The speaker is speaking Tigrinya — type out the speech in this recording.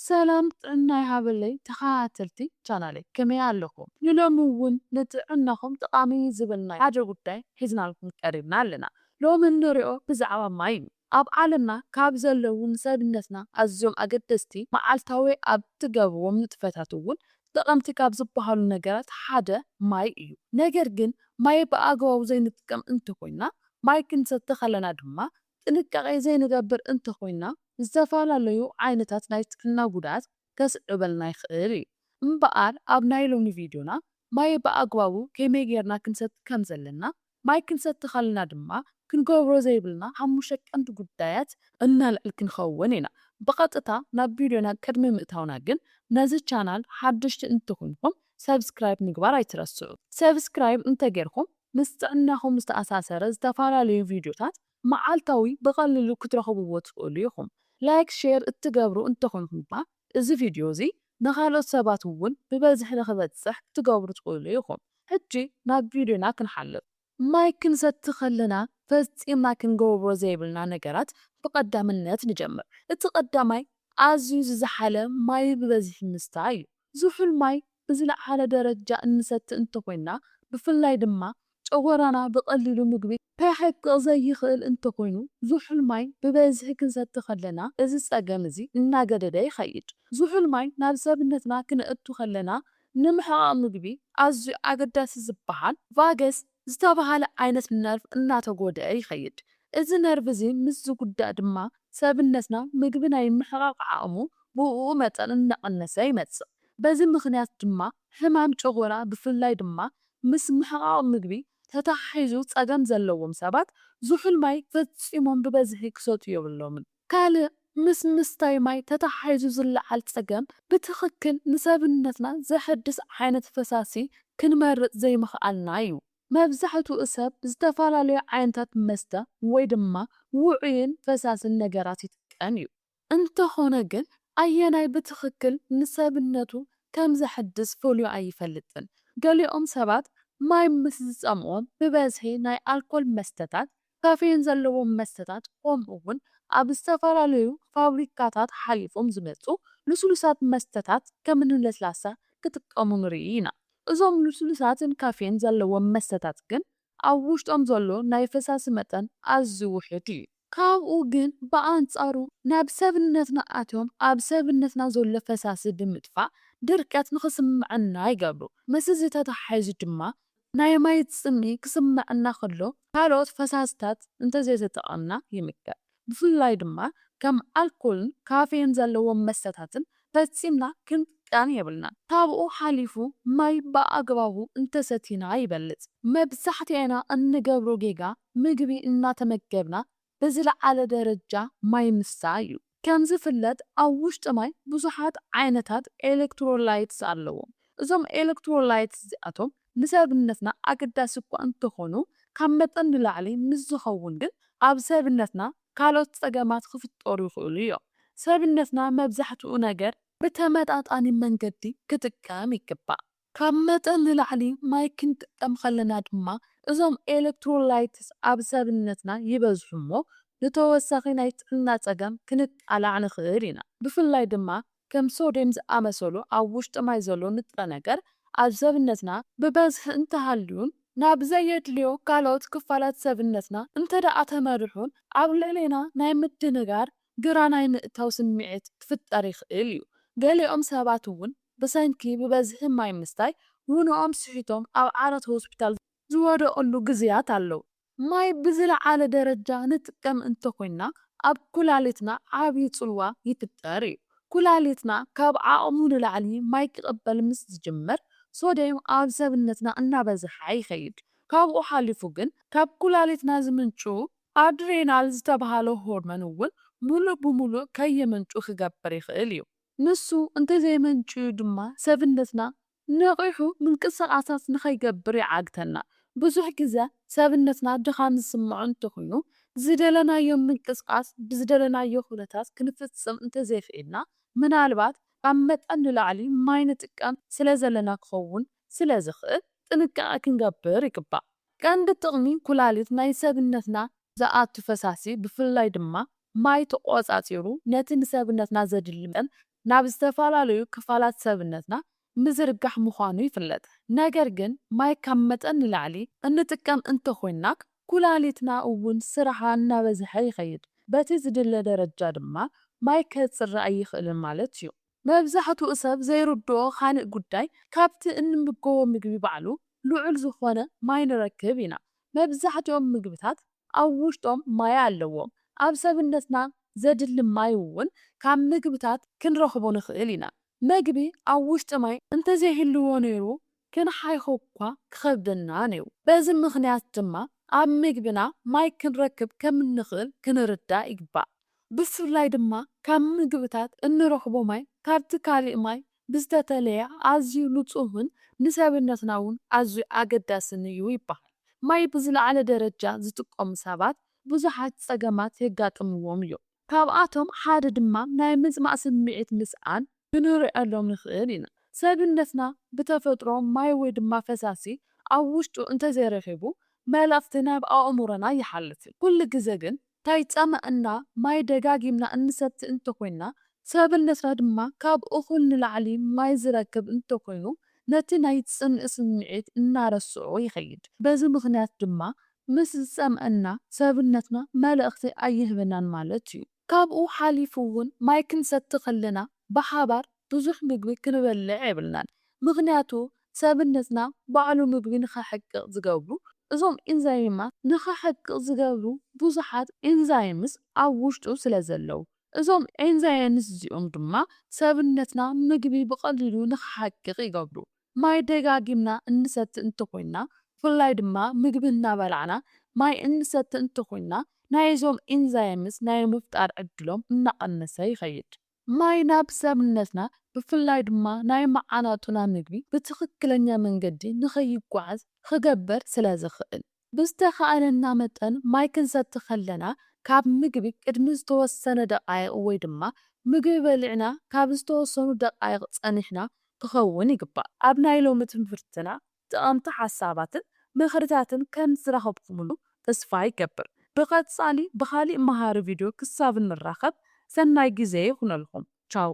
ሰላም ጥዕና ይሃበለይ ተኸታተልቲ ቻናለይ ከመይ ኣለኹም? ንሎሚ እውን ንጥዕናኹም ጠቓሚ ዝብልና ሓደ ጉዳይ ሒዝናልኩም ቀሪብና ኣለና። ሎሚ ንሪኦ ብዛዕባ ማይ እዩ። ኣብ ዓለምና ካብ ዘለዉ ንሰብነትና ኣዝዮም ኣገደስቲ መዓልታዊ ኣብ ትገብርዎም ንጥፈታት እውን ጠቐምቲ ካብ ዝበሃሉ ነገራት ሓደ ማይ እዩ። ነገር ግን ማይ ብኣግባቡ ዘይንጥቀም እንተኾይና ማይ ክንሰቲ ከለና ድማ ጥንቃቐ ዘይንገብር እንተኾይና ዝተፈላለዩ ዓይነታት ናይ ጥዕና ጉድኣት ከስዕበልና ይኽእል እዩ። እምበኣር ኣብ ናይ ሎሚ ቪድዮና ማይ ብኣግባቡ ከመይ ጌርና ክንሰቲ ከም ዘለና ማይ ክንሰቲ ከለና ድማ ክንገብሮ ዘይብልና 5 ቀንዲ ጉዳያት እናልዕል ክንኸውን ኢና። ብቐጥታ ናብ ቪድዮና ቅድሚ ምእታውና ግን ነዚ ቻናል ሓድሽቲ እንትኾንኩም ሰብስክራይብ ምግባር ኣይትረስዑ። ሰብስክራይብ እንተጌርኩም ምስ ጥዕናኹም ዝተኣሳሰረ ዝተፈላለዩ ቪድዮታት መዓልታዊ ብቐሊሉ ክትረኽብዎ ትኽእሉ ኢኹም። ላይክ ሼር እትገብሩ እንተኾንኩም ድማ እዚ ቪድዮ እዚ ንኻልኦት ሰባት እውን ብበዝሒ ንኽበፅሕ ክትገብሩ ትኽእሉ ኢኹም። ሕጂ ናብ ቪድዮና ክንሓልፍ። ማይ ክንሰቲ ከለና ፈፂምና ክንገብሮ ዘይብልና ነገራት ብቐዳምነት ንጀምር። እቲ ቀዳማይ ኣዝዩ ዝዝሓለ ማይ ብበዝሒ ምስታይ እዩ። ዝሑል ማይ ብዝለዓለ ደረጃ እንሰቲ እንተኾይና ብፍላይ ድማ ጨጎራና ብቐሊሉ ምግቢ ከሕቅቕ ዘይኽእል እንተኾይኑ ዝሑል ማይ ብበዝሒ ክንሰቲ ከለና እዚ ፀገም እዚ እናገደደ ይኸይድ። ዝሑል ማይ ናብ ሰብነትና ክንእቱ ከለና ንምሕቓቕ ምግቢ ኣዝዩ ኣገዳሲ ዝበሃል ቫገስ ዝተባሃለ ዓይነት ነርቭ እናተጎድአ ይኸይድ። እዚ ነርቭ እዚ ምስ ዝጉዳእ ድማ ሰብነትና ምግቢ ናይ ምሕቓቕ ዓቕሙ ብኡኡ መጠን እናቐነሰ ይመጽእ። በዚ ምኽንያት ድማ ሕማም ጨጎራ ብፍላይ ድማ ምስ ምሕቓቕ ምግቢ ተታሒዙ ፀገም ዘለዎም ሰባት ዝሑል ማይ ፈፂሞም ብበዝሒ ክሰትዩ የብሎምን። ካልእ ምስ ምስታይ ማይ ተታሒዙ ዝለዓል ፀገም ብትኽክል ንሰብነትና ዘሕድስ ዓይነት ፈሳሲ ክንመርፅ ዘይምኽኣልና እዩ። መብዛሕትኡ ሰብ ዝተፈላለዩ ዓይነታት መስተ ወይ ድማ ውዑይን ፈሳስን ነገራት ይጥቀም እዩ። እንተኾነ ግን ኣየናይ ብትኽክል ንሰብነቱ ከም ዘሕድስ ፈልዩ ኣይፈልጥን። ገሊኦም ሰባት ማይ ምስ ዝፀምኦም ብበዝሒ ናይ ኣልኮል መስተታት፣ ካፌን ዘለዎም መስተታት ከምኡ እውን ኣብ ዝተፈላለዩ ፋብሪካታት ሓሊፎም ዝመፁ ልስሉሳት መስተታት ከምኒ ለስላሳ ክጥቀሙ ንርኢ ኢና። እዞም ልስሉሳትን ካፌን ዘለዎም መስተታት ግን ኣብ ውሽጦም ዘሎ ናይ ፈሳሲ መጠን ኣዝዩ ውሑድ እዩ። ካብኡ ግን ብኣንጻሩ ናብ ሰብነትና ኣትዮም ኣብ ሰብነትና ዘሎ ፈሳሲ ብምጥፋእ ድርቀት ንኽስምዐና ይገብሩ። ምስ እዚ ተታሒዙ ድማ ናይ ማይ ፅምኢ ክስምዐና ከሎ ካልኦት ፈሳስታት እንተዘይተጠቐምና ይምከር። ብፍላይ ድማ ከም ኣልኮልን ካፌን ዘለዎም መስተታትን ፈፂምና ክንጥቀም የብልናን። ካብኡ ሓሊፉ ማይ ብኣግባቡ እንተሰቲና ይበልፅ። መብዛሕትአና እንገብሮ ጌጋ ምግቢ እናተመገብና ብዝለዓለ ደረጃ ማይ ምስታይ እዩ። ከም ዝፍለጥ ኣብ ውሽጢ ማይ ብዙሓት ዓይነታት ኤሌክትሮላይትስ ኣለዎም። እዞም ኤሌክትሮላይትስ እዚኣቶም ንሰብነትና ኣገዳሲ እኳ እንተኾኑ ካብ መጠን ንላዕሊ ምስ ዝኸውን ግን ኣብ ሰብነትና ካልኦት ፀገማት ክፍጠሩ ይኽእሉ እዮም። ሰብነትና መብዛሕትኡ ነገር ብተመጣጣኒ መንገዲ ክጥቀም ይግባእ። ካብ መጠን ንላዕሊ ማይ ክንጥቀም ከለና ድማ እዞም ኤሌክትሮላይትስ ኣብ ሰብነትና ይበዝሑ እሞ ንተወሳኺ ናይ ጥዕና ፀገም ክንቃላዕ ንኽእል ኢና። ብፍላይ ድማ ከም ሶድየም ዝኣመሰሉ ኣብ ውሽጢ ማይ ዘሎ ንጥረ ነገር ኣብ ሰብነትና ብበዝሒ እንተሃልዩን ናብ ዘየድልዮ ካልኦት ክፋላት ሰብነትና እንተደኣ ተመሪሑን ኣብ ልዕሊና ናይ ምድንጋር ግራ ናይ ምእታው ስምዒት ክፍጠር ይኽእል እዩ። ገሊኦም ሰባት እውን ብሰንኪ ብበዝሒ ማይ ምስታይ ውንኦም ስሒቶም ኣብ ዓራት ሆስፒታል ዝወደቐሉ ግዜያት ኣለዉ። ማይ ብዝለዓለ ደረጃ ንጥቀም እንተኮይና ኣብ ኩላሊትና ዓብዪ ፅልዋ ይፍጠር እዩ። ኩላሊትና ካብ ዓቕሙ ንላዕሊ ማይ ክቕበል ምስ ዝጅምር ሶድየም ኣብ ሰብነትና እናበዝሓ ይኸይድ። ካብኡ ሓሊፉ ግን ካብ ኩላሊትና ዝምንጩ ኣድሬናል ዝተባሃለ ሆርሞን እውን ሙሉእ ብሙሉእ ከየምንጩ ክገብር ይኽእል እዩ። ንሱ እንተዘይመንጭዩ ድማ ሰብነትና ነቂሑ ምንቅስቓሳት ንኸይገብር ይዓግተና። ብዙሕ ግዜ ሰብነትና ድኻም ዝስምዖ እንተኾይኑ ዝደለናዮ ምንቅስቓስ ብዝደለናዮ ኩነታት ክንፍፅም እንተዘይፍኢልና ምናልባት ካብ መጠን ንላዕሊ ማይ ንጥቀም ስለ ዘለና ክኸውን ስለ ዝኽእል ጥንቃቐ ክንገብር ይግባእ። ቀንዲ ጥቕሚ ኩላሊት ናይ ሰብነትና ዝኣቱ ፈሳሲ ብፍላይ ድማ ማይ ተቆፃፂሩ ነቲ ንሰብነትና ዘድሊ መጠን ናብ ዝተፈላለዩ ክፋላት ሰብነትና ምዝርጋሕ ምዃኑ ይፍለጥ። ነገር ግን ማይ ካብ መጠን ንላዕሊ እንጥቀም እንተኾይንና ኩላሊትና እውን ስራሓ እናበዝሐ ይኸይድ። በቲ ዝድለ ደረጃ ድማ ማይ ከፅርይ ኣይኽእልን ማለት እዩ። መብዛሕትኡ ሰብ ዘይርድኦ ካልእ ጉዳይ ካብቲ እንምገቦ ምግቢ ባዕሉ ልዑል ዝኾነ ማይ ንረክብ ኢና። መብዛሕትኦም ምግብታት ኣብ ውሽጦም ማይ ኣለዎም። ኣብ ሰብነትና ዘድሊ ማይ እውን ካብ ምግብታት ክንረኽቦ ንኽእል ኢና። ምግቢ ኣብ ውሽጢ ማይ እንተዘይህልዎ ነይሩ ክንሓይኾ እኳ ክኸብደና ነይሩ። በዚ ምኽንያት ድማ ኣብ ምግብና ማይ ክንረክብ ከም እንኽእል ክንርዳእ ይግባእ። ብፍላይ ድማ ካብ ምግብታት እንረኽቦ ማይ ካብቲ ካልእ ማይ ብዝተተለየ ኣዝዩ ንጹህን ንሰብነትና እውን ኣዝዩ ኣገዳስን እዩ ይበሃል። ማይ ብዝለዓለ ደረጃ ዝጥቀሙ ሰባት ብዙሓት ፀገማት የጋጥምዎም እዮም። ካብኣቶም ሓደ ድማ ናይ ምፅማእ ስምዒት ምስኣን ክንሪአሎም ንኽእል ኢና። ሰብነትና ብተፈጥሮ ማይ ወይ ድማ ፈሳሲ ኣብ ውሽጡ እንተዘይረኺቡ መልእኽቲ ናብ ኣእምሮና ይሓልፍ። ኩሉ ግዜ ግን እንተይፀመአና ማይ ደጋጊምና እንሰቲ እንተኮይንና ሰብነትና ድማ ካብ እኹል ንላዕሊ ማይ ዝረክብ እንተኮይኑ ነቲ ናይ ፅምኢ ስምዒት እናረስዖ ይኸይድ። በዚ ምኽንያት ድማ ምስ ዝፀምአና ሰብነትና መልእኽቲ ኣይህበናን ማለት እዩ። ካብኡ ሓሊፉ እውን ማይ ክንሰቲ ከለና ብሓባር ብዙሕ ምግቢ ክንበልዕ የብልናን። ምኽንያቱ ሰብነትና ባዕሉ ምግቢ ንኸሕቅቕ ዝገብሩ እዞም ኤንዛይማት ንኸሕቅቕ ዝገብሩ ብዙሓት ኤንዛይምስ ኣብ ውሽጡ ስለ ዘለዉ እዞም ኤንዛይምስ እዚኦም ድማ ሰብነትና ምግቢ ብቐሊሉ ንኸሕቅቕ ይገብሩ። ማይ ደጋጊምና እንሰቲ እንተኮይንና ብፍላይ ድማ ምግቢ እናበላዕና ማይ እንሰቲ እንተኮይንና ናይዞም ኤንዛይምስ ናይ ምፍጣር ዕድሎም እናቐነሰ ይኸይድ። ማይ ናብ ሰብነትና ብፍላይ ድማ ናይ መዓናጡና ምግቢ ብትኽክለኛ መንገዲ ንኸይጓዓዝ ክገብር ስለ ዝኽእል ብዝተኻኣለና መጠን ማይ ክንሰቲ ከለና ካብ ምግቢ ቅድሚ ዝተወሰነ ደቃይቕ ወይ ድማ ምግቢ በሊዕና ካብ ዝተወሰኑ ደቃይቕ ፀኒሕና ክኸውን ይግባእ። ኣብ ናይ ሎሚ ትምህርትና ጠቐምቲ ሓሳባትን ምኽርታትን ከም ዝረኸብኩምሉ ተስፋ ይገብር። ብቐፃሊ ብኻሊእ መሃሪ ቪድዮ ክሳብ እንራኸብ ሰናይ ግዜ ይኹነልኩም። ቻው።